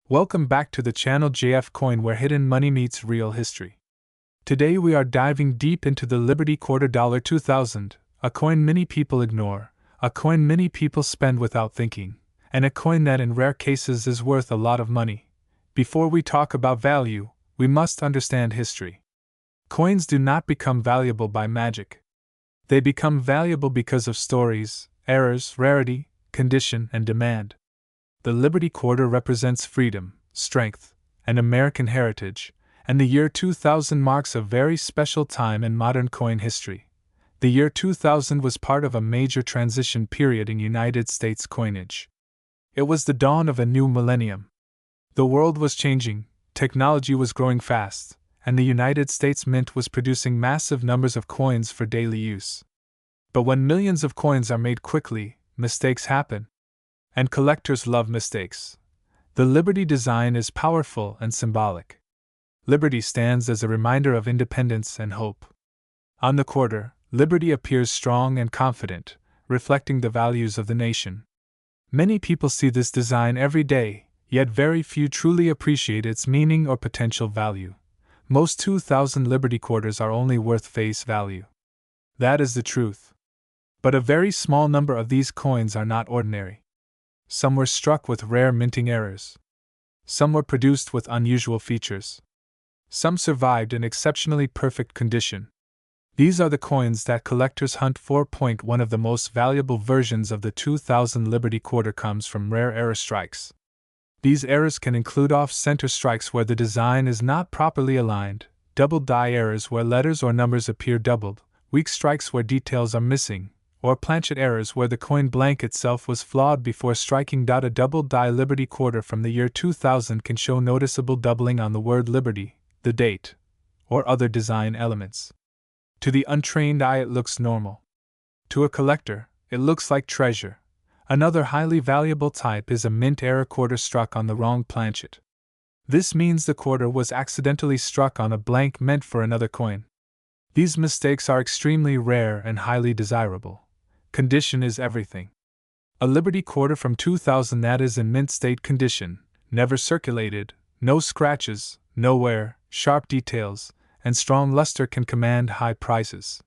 Welcome back to the channel JF Coin, where hidden money meets real history. Today we are diving deep into the Liberty Quarter $2000, a coin many people ignore, a coin many people spend without thinking, and a coin that in rare cases is worth a lot of money. Before we talk about value, we must understand history. Coins do not become valuable by magic. They become valuable because of stories, errors, rarity, condition, and demand. The Liberty Quarter represents freedom, strength, and American heritage, and the year 2000 marks a very special time in modern coin history. The year 2000 was part of a major transition period in United States coinage. It was the dawn of a new millennium. The world was changing, technology was growing fast, and the United States Mint was producing massive numbers of coins for daily use. But when millions of coins are made quickly, mistakes happen. And collectors love mistakes. The Liberty design is powerful and symbolic. Liberty stands as a reminder of independence and hope. On the quarter, Liberty appears strong and confident, reflecting the values of the nation. Many people see this design every day, yet very few truly appreciate its meaning or potential value. Most 2000 Liberty quarters are only worth face value. That is the truth. But a very small number of these coins are not ordinary. Some were struck with rare minting errors. Some were produced with unusual features. Some survived in exceptionally perfect condition. These are the coins that collectors hunt for. One of the most valuable versions of the 2000 Liberty Quarter comes from rare error strikes. These errors can include off-center strikes where the design is not properly aligned, doubled die errors where letters or numbers appear doubled, weak strikes where details are missing, or planchet errors where the coin blank itself was flawed before striking. A double die Liberty Quarter from the year 2000 can show noticeable doubling on the word Liberty, the date, or other design elements. To the untrained eye it looks normal. To a collector, it looks like treasure. Another highly valuable type is a mint error quarter struck on the wrong planchet. This means the quarter was accidentally struck on a blank meant for another coin. These mistakes are extremely rare and highly desirable. Condition is everything. A Liberty Quarter from 2000 that is in mint state condition, never circulated, no scratches, no wear, sharp details, and strong luster can command high prices.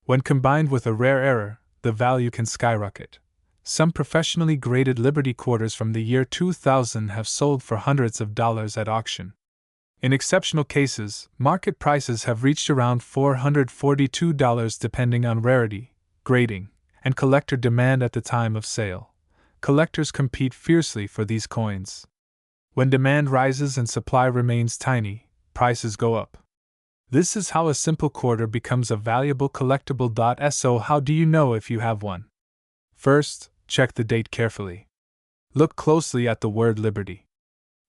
When combined with a rare error, the value can skyrocket. Some professionally graded Liberty Quarters from the year 2000 have sold for hundreds of dollars at auction. In exceptional cases, market prices have reached around $442 depending on rarity, grading, and collector demand at the time of sale. Collectors compete fiercely for these coins. When demand rises and supply remains tiny, prices go up. This is how a simple quarter becomes a valuable collectible. So how do you know if you have one? First, check the date carefully. Look closely at the word Liberty.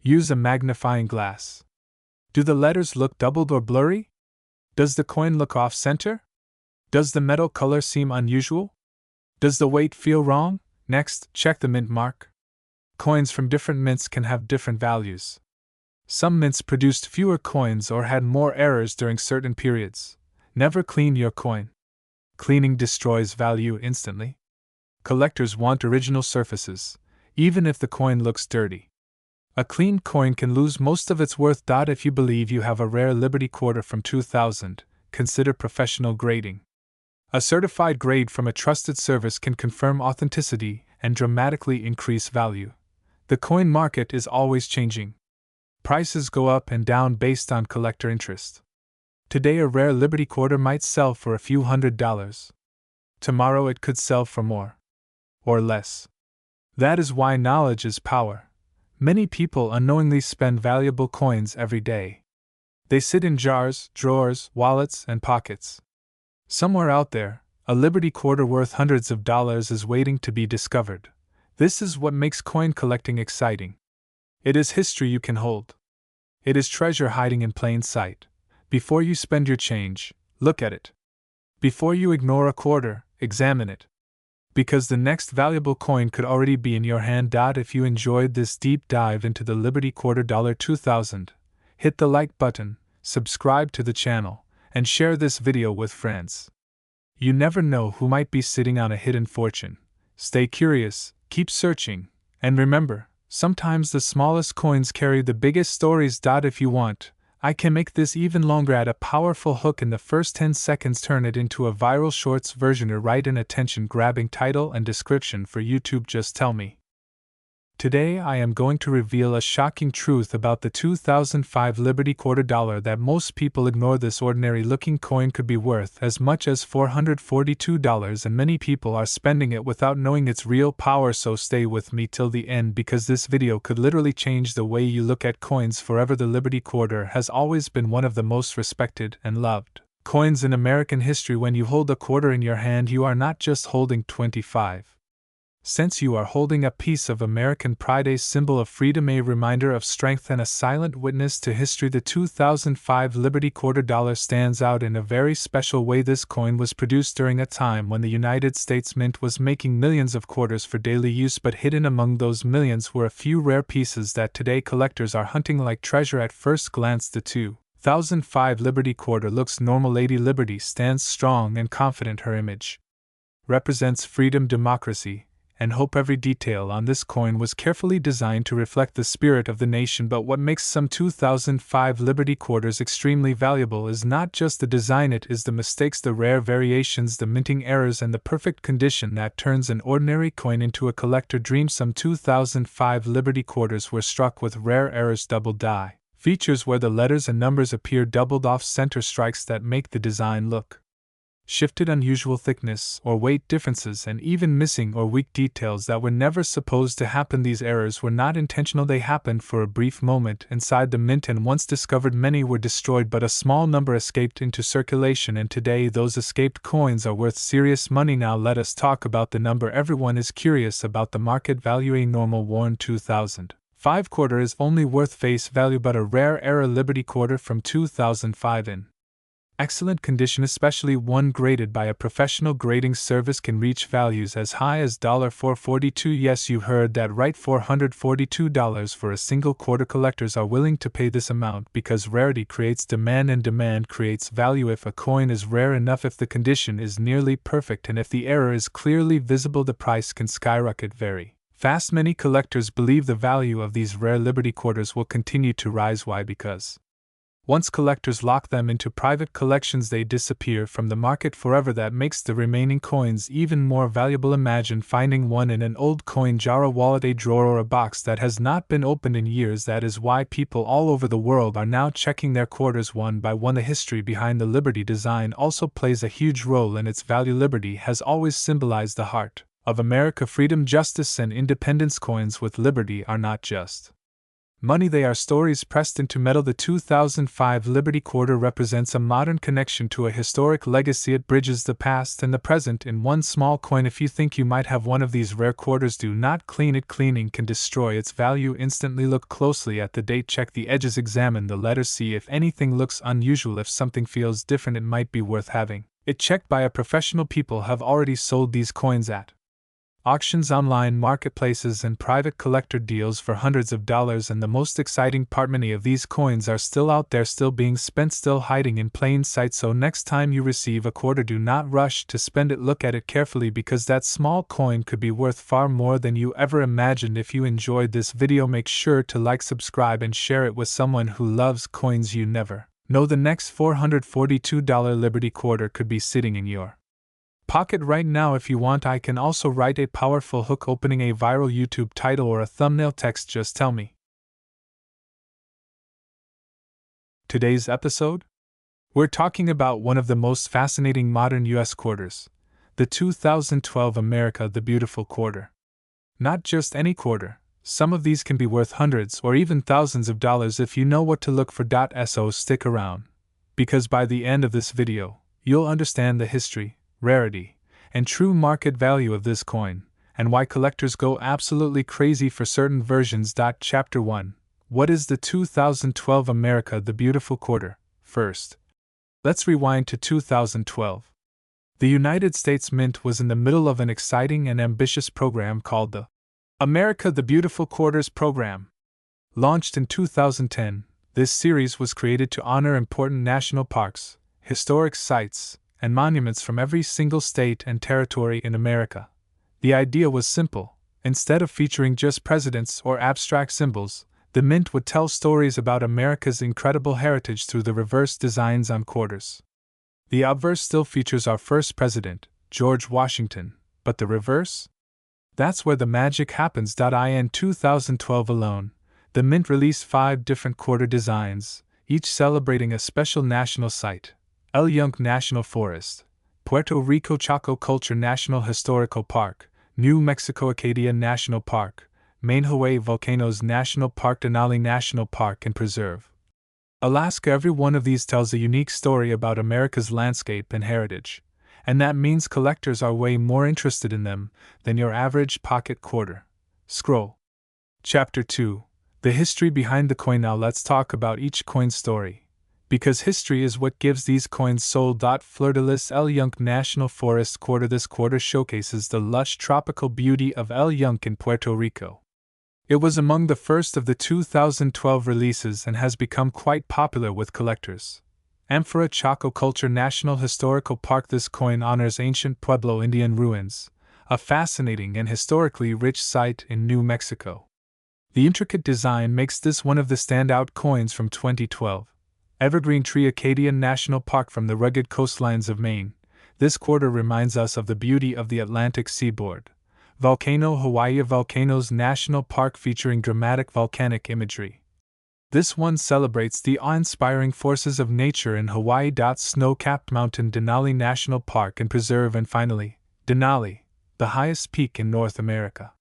Use a magnifying glass. Do the letters look doubled or blurry? Does the coin look off-center? Does the metal color seem unusual? Does the weight feel wrong? Next, check the mint mark. Coins from different mints can have different values. Some mints produced fewer coins or had more errors during certain periods. Never clean your coin. Cleaning destroys value instantly. Collectors want original surfaces, even if the coin looks dirty. A clean coin can lose most of its worth. If you believe you have a rare Liberty Quarter from 2000, consider professional grading. A certified grade from a trusted service can confirm authenticity and dramatically increase value. The coin market is always changing. Prices go up and down based on collector interest. Today a rare Liberty Quarter might sell for a few $100s. Tomorrow it could sell for more. Or less. That is why knowledge is power. Many people unknowingly spend valuable coins every day. They sit in jars, drawers, wallets, and pockets. Somewhere out there, a Liberty Quarter worth hundreds of dollars is waiting to be discovered. This is what makes coin collecting exciting. It is history you can hold. It is treasure hiding in plain sight. Before you spend your change, look at it. Before you ignore a quarter, examine it. Because the next valuable coin could already be in your hand. If you enjoyed this deep dive into the Liberty Quarter $2000, hit the like button, subscribe to the channel, and share this video with friends. You never know who might be sitting on a hidden fortune. Stay curious, keep searching, and remember, Sometimes the smallest coins carry the biggest stories. If you want, I can make this even longer. Add a powerful hook in the first 10 seconds, turn it into a viral shorts version, or write an attention-grabbing title and description for YouTube. Just tell me. Today I am going to reveal a shocking truth about the 2005 Liberty quarter dollar that most people ignore. This ordinary-looking coin could be worth as much as $442, and many people are spending it without knowing its real power. So stay with me till the end, because this video could literally change the way you look at coins forever. The Liberty quarter has always been one of the most respected and loved coins in American history. When you hold a quarter in your hand, you are not just holding 25 cents, you are holding a piece of American pride, a symbol of freedom, a reminder of strength, and a silent witness to history. The 2005 Liberty quarter dollar stands out in a very special way. This coin was produced during a time when the United States Mint was making millions of quarters for daily use, but hidden among those millions were a few rare pieces that today collectors are hunting like treasure. At first glance, the 2005 Liberty quarter looks normal. Lady Liberty stands strong and confident. Her image represents freedom, democracy, and hope. Every detail on this coin was carefully designed to reflect the spirit of the nation. But what makes some 2005 Liberty quarters extremely valuable is not just the design, it is the mistakes, the rare variations, the minting errors, and the perfect condition that turns an ordinary coin into a collector dream. Some 2005 Liberty quarters were struck with rare errors: double die features where the letters and numbers appear doubled, off center strikes that make the design look shifted, unusual thickness or weight differences, and even missing or weak details that were never supposed to happen. These errors were not intentional, they happened for a brief moment inside the mint, and once discovered, many were destroyed, but a small number escaped into circulation, and today those escaped coins are worth serious money. Now let us talk about the number. Everyone is curious about the market value. A normal worn 2005 quarter is only worth face value, but a rare era Liberty quarter from 2005 in excellent condition, especially one graded by a professional grading service, can reach values as high as $442. Yes, you heard that right, $442 for a single quarter. Collectors are willing to pay this amount because rarity creates demand and demand creates value. If a coin is rare enough, if the condition is nearly perfect, and if the error is clearly visible, the price can skyrocket very fast. Many collectors believe the value of these rare Liberty quarters will continue to rise. Why? Because once collectors lock them into private collections, they disappear from the market forever. That makes the remaining coins even more valuable. Imagine finding one in an old coin jar, a wallet, a drawer, or a box that has not been opened in years. That is why people all over the world are now checking their quarters one by one. The history behind the Liberty design also plays a huge role in its value. Liberty has always symbolized the heart of America: freedom, justice, and independence. Coins with Liberty are not just money, they are stories pressed into metal. The 2005 Liberty quarter represents a modern connection to a historic legacy. It bridges the past and the present in one small coin. If you think you might have one of these rare quarters, do not clean it. Cleaning can destroy its value instantly. Look closely at the date, check the edges, examine the letters, see if anything looks unusual. If something feels different, it might be worth having it checked by a professional. People have already sold these coins at auctions, online marketplaces, and private collector deals for hundreds of dollars. And the most exciting part, many of these coins are still out there, still being spent, still hiding in plain sight. So next time you receive a quarter, do not rush to spend it. Look at it carefully, because that small coin could be worth far more than you ever imagined. If you enjoyed this video, make sure to like, subscribe, and share it with someone who loves coins. You never know, the next $442 Liberty quarter could be sitting in your pocket right now. If you want, I can also write a powerful hook opening a viral YouTube title or a thumbnail text. Just tell me. Today's episode? We're talking about one of the most fascinating modern US quarters, the 2012 America the Beautiful quarter. Not just any quarter, some of these can be worth hundreds or even thousands of dollars if you know what to look for. So stick around, because by the end of this video, you'll understand the history, rarity, and true market value of this coin, and why collectors go absolutely crazy for certain versions. Chapter 1. What is the 2012 America the Beautiful quarter? First, let's rewind to 2012. The United States Mint was in the middle of an exciting and ambitious program called the America the Beautiful Quarters Program. Launched in 2010, this series was created to honor important national parks, historic sites, and monuments from every single state and territory in America. The idea was simple: Instead of featuring just presidents or abstract symbols, the mint would tell stories about America's incredible heritage through the reverse designs on quarters. The obverse still features our first president, George Washington, but the reverse? That's where the magic happens. In 2012 alone, the mint released 5 different quarter designs, each celebrating a special national site: El Yunque National Forest, Puerto Rico Chaco Culture National Historical Park, New Mexico Acadia National Park, Maine Hawaii Volcanoes National Park, Denali National Park and Preserve, Alaska. Every one of these tells a unique story about America's landscape and heritage, and that means collectors are way more interested in them than your average pocket quarter. Scroll. Chapter 2. The history behind the coin. Now let's talk about each coin's story, because history is what gives these coins soul. Fleur-de-lis El Yunque National Forest quarter. This quarter showcases the lush tropical beauty of El Yunque in Puerto Rico. It was among the first of the 2012 releases and has become quite popular with collectors. Amphora Chaco Culture National Historical Park. This coin honors ancient Pueblo Indian ruins, a fascinating and historically rich site in New Mexico. The intricate design makes this one of the standout coins from 2012. Evergreen Tree Acadia National Park. From the rugged coastlines of Maine, this quarter reminds us of the beauty of the Atlantic seaboard. Volcano Hawaii Volcanoes National Park, featuring dramatic volcanic imagery. This one celebrates the awe-inspiring forces of nature in Hawaii. Snow-capped mountain Denali National Park and Preserve. And finally, Denali, the highest peak in North America.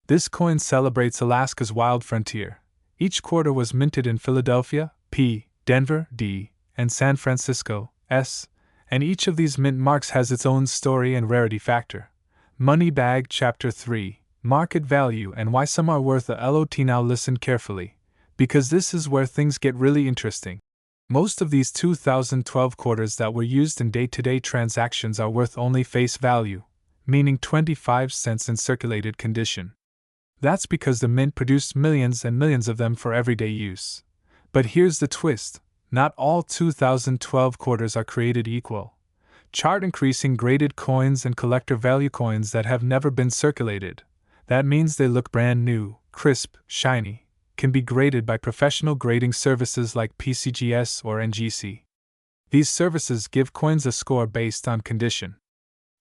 This coin celebrates Alaska's wild frontier. Each quarter was minted in Philadelphia, P., Denver, D., and San Francisco, S., and each of these mint marks has its own story and rarity factor. Money Bag. Chapter 3. Market Value and Why Some Are Worth a Lot. Now listen carefully, because this is where things get really interesting. Most of these 2012 quarters that were used in day-to-day transactions are worth only face value, meaning 25 cents in circulated condition. That's because the mint produced millions and millions of them for everyday use. But here's the twist: not all 2012 quarters are created equal. Chart increasing graded coins and collector value coins that have never been circulated, that means they look brand new, crisp, shiny, can be graded by professional grading services like PCGS or NGC. These services give coins a score based on condition.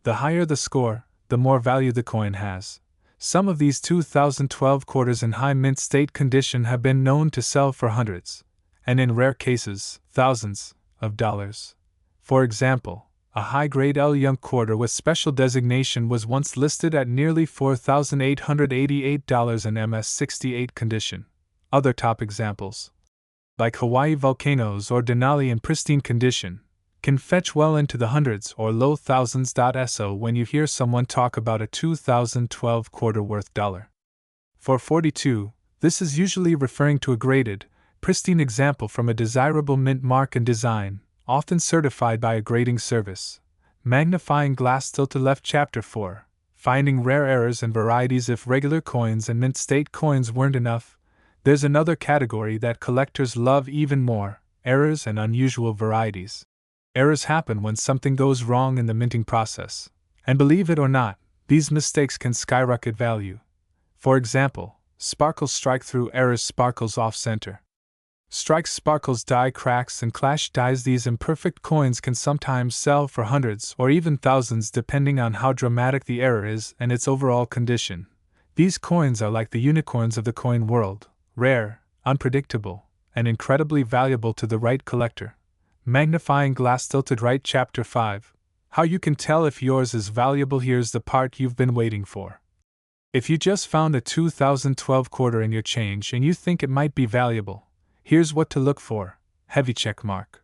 The higher the score, the more value the coin has. Some of these 2012 quarters in high mint state condition have been known to sell for hundreds, and in rare cases, thousands, of dollars. For example, a high-grade El Yunque quarter with special designation was once listed at nearly $4,888 in MS-68 condition. Other top examples, like Hawaii Volcanoes or Denali in pristine condition, can fetch well into the hundreds or low thousands. So when you hear someone talk about a 2012 quarter worth $4.42, this is usually referring to a graded, pristine example from a desirable mint mark and design, often certified by a grading service. Magnifying glass. Tilted left. Chapter 4. Finding rare errors and varieties. If regular coins and mint state coins weren't enough, there's another category that collectors love even more: errors and unusual varieties. Errors happen when something goes wrong in the minting process, and believe it or not, these mistakes can skyrocket value. For example, sparkles strike-through errors, sparkles off-center. Strikes, sparkles, die, cracks, and clash dies. These imperfect coins can sometimes sell for hundreds or even thousands depending on how dramatic the error is and its overall condition. These coins are like the unicorns of the coin world: rare, unpredictable, and incredibly valuable to the right collector. Magnifying glass. Tilted right. Chapter 5. How you can tell if yours is valuable. Here's the part you've been waiting for. If you just found a 2012 quarter in your change and you think it might be valuable, here's what to look for: heavy check mark.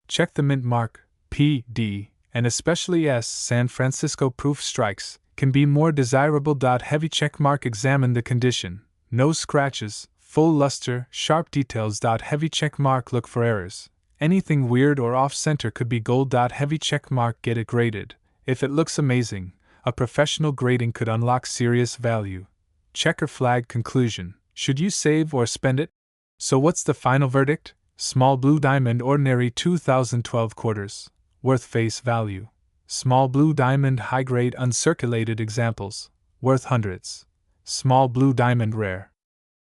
Check the mint mark, P, D, and especially S. San Francisco proof strikes can be more desirable. Heavy check mark. Examine the condition: no scratches, full luster, sharp details. Heavy check mark. Look for errors. Anything weird or off-center could be gold. Heavy check mark. Get it graded. If it looks amazing, a professional grading could unlock serious value. Checker flag. Conclusion: should you save or spend it? So what's the final verdict? Small blue diamond. Ordinary 2012 quarters, worth face value. Small blue diamond. High-grade uncirculated examples, worth hundreds. small blue diamond rare.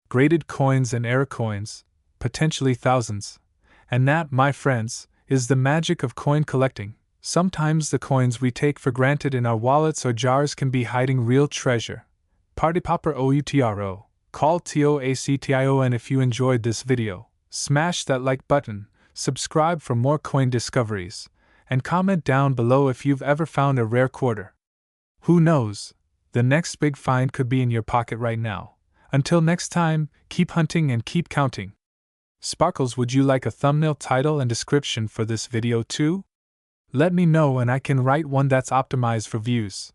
Graded coins and error coins, potentially thousands. And that, my friends, is the magic of coin collecting. Sometimes the coins we take for granted in our wallets or jars can be hiding real treasure. Party Popper OUTRO, call TOACTIO, and if you enjoyed this video, smash that like button, subscribe for more coin discoveries, and comment down below if you've ever found a rare quarter. Who knows? The next big find could be in your pocket right now. Until next time, keep hunting and keep counting. Sparkles, would you like a thumbnail title and description for this video too? Let me know and I can write one that's optimized for views.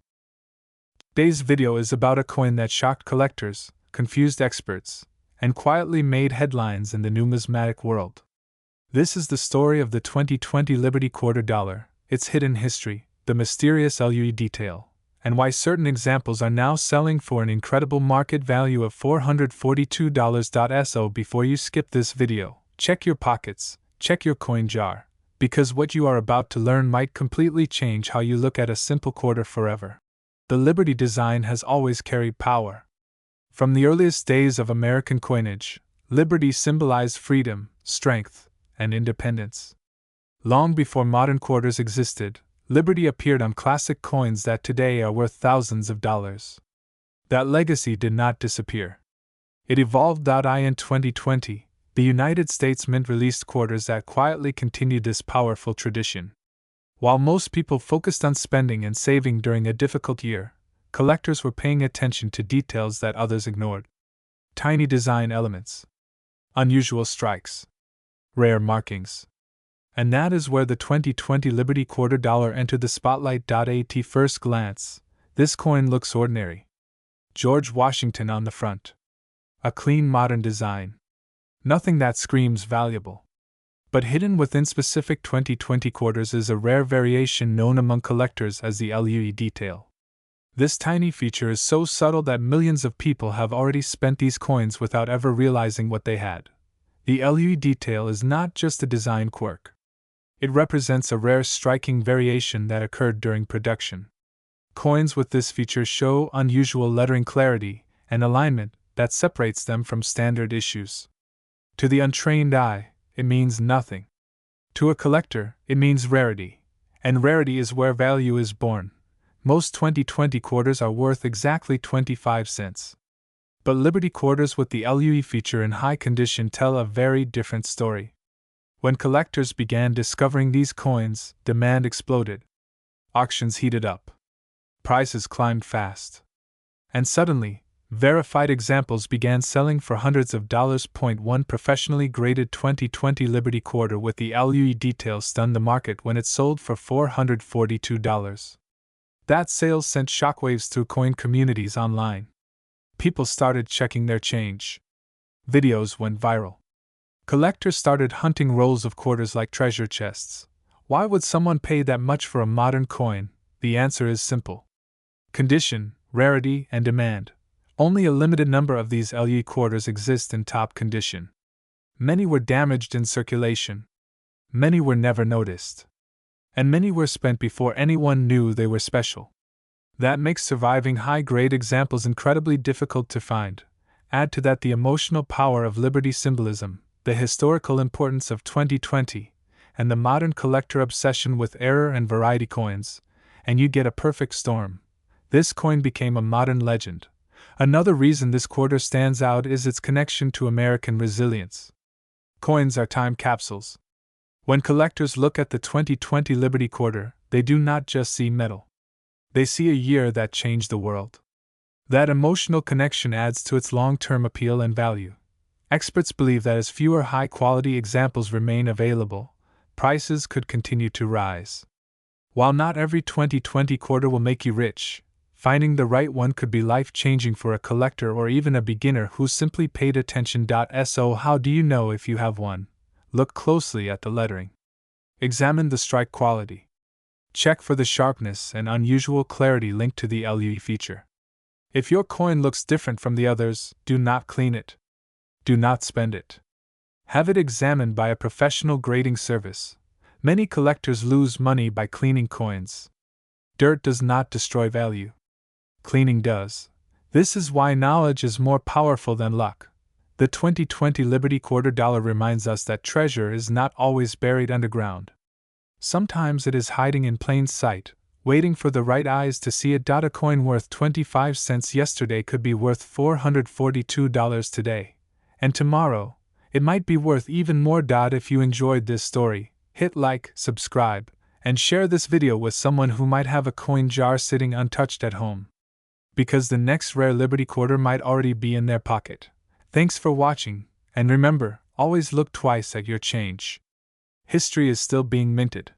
Today's video is about a coin that shocked collectors, confused experts, and quietly made headlines in the numismatic world. This is the story of the 2020 Liberty Quarter Dollar, its hidden history, the mysterious LUE detail, and why certain examples are now selling for an incredible market value of $442. Before you skip this video, check your pockets, check your coin jar, because what you are about to learn might completely change how you look at a simple quarter forever. The Liberty design has always carried power. From the earliest days of American coinage, Liberty symbolized freedom, strength, and independence. Long before modern quarters existed, Liberty appeared on classic coins that today are worth thousands of dollars. That legacy did not disappear. It evolved. In 2020, the United States Mint released quarters that quietly continued this powerful tradition. While most people focused on spending and saving during a difficult year, collectors were paying attention to details that others ignored. Tiny design elements, unusual strikes, rare markings. And that is where the 2020 Liberty Quarter Dollar entered the spotlight. At first glance, this coin looks ordinary. George Washington on the front. A clean modern design. Nothing that screams valuable. But hidden within specific 2020 quarters is a rare variation known among collectors as the LUE detail. This tiny feature is so subtle that millions of people have already spent these coins without ever realizing what they had. The LUE detail is not just a design quirk. It represents a rare, striking variation that occurred during production. Coins with this feature show unusual lettering clarity and alignment that separates them from standard issues. To the untrained eye, it means nothing. To a collector, it means rarity, and rarity is where value is born. Most 2020 quarters are worth exactly 25 cents. But Liberty quarters with the LUE feature in high condition tell a very different story. When collectors began discovering these coins, demand exploded. Auctions heated up. Prices climbed fast. And suddenly, verified examples began selling for hundreds of dollars. One professionally graded 2020 Liberty quarter with the LUE detail stunned the market when it sold for $442. That sale sent shockwaves through coin communities online. People started checking their change. Videos went viral. Collectors started hunting rolls of quarters like treasure chests. Why would someone pay that much for a modern coin? The answer is simple. Condition, rarity, and demand. Only a limited number of these LUE quarters exist in top condition. Many were damaged in circulation. Many were never noticed. And many were spent before anyone knew they were special. That makes surviving high-grade examples incredibly difficult to find. Add to that the emotional power of Liberty symbolism, the historical importance of 2020, and the modern collector obsession with error and variety coins, and you get a perfect storm. This coin became a modern legend. Another reason this quarter stands out is its connection to American resilience. Coins are time capsules. When collectors look at the 2020 Liberty quarter, they do not just see metal. They see a year that changed the world. That emotional connection adds to its long-term appeal and value. Experts believe that as fewer high-quality examples remain available, prices could continue to rise. While not every 2020 quarter will make you rich, finding the right one could be life-changing for a collector or even a beginner who simply paid attention. So how do you know if you have one? Look closely at the lettering. Examine the strike quality. Check for the sharpness and unusual clarity linked to the LUE feature. If your coin looks different from the others, do not clean it. Do not spend it. Have it examined by a professional grading service. Many collectors lose money by cleaning coins. Dirt does not destroy value. Cleaning does. This is why knowledge is more powerful than luck. The 2020 Liberty Quarter Dollar reminds us that treasure is not always buried underground. Sometimes it is hiding in plain sight, waiting for the right eyes to see it. A coin worth 25 cents yesterday could be worth $442 today. And tomorrow, it might be worth even more. If you enjoyed this story, hit like, subscribe, and share this video with someone who might have a coin jar sitting untouched at home. Because the next rare Liberty Quarter might already be in their pocket. Thanks for watching, and remember, always look twice at your change. History is still being minted.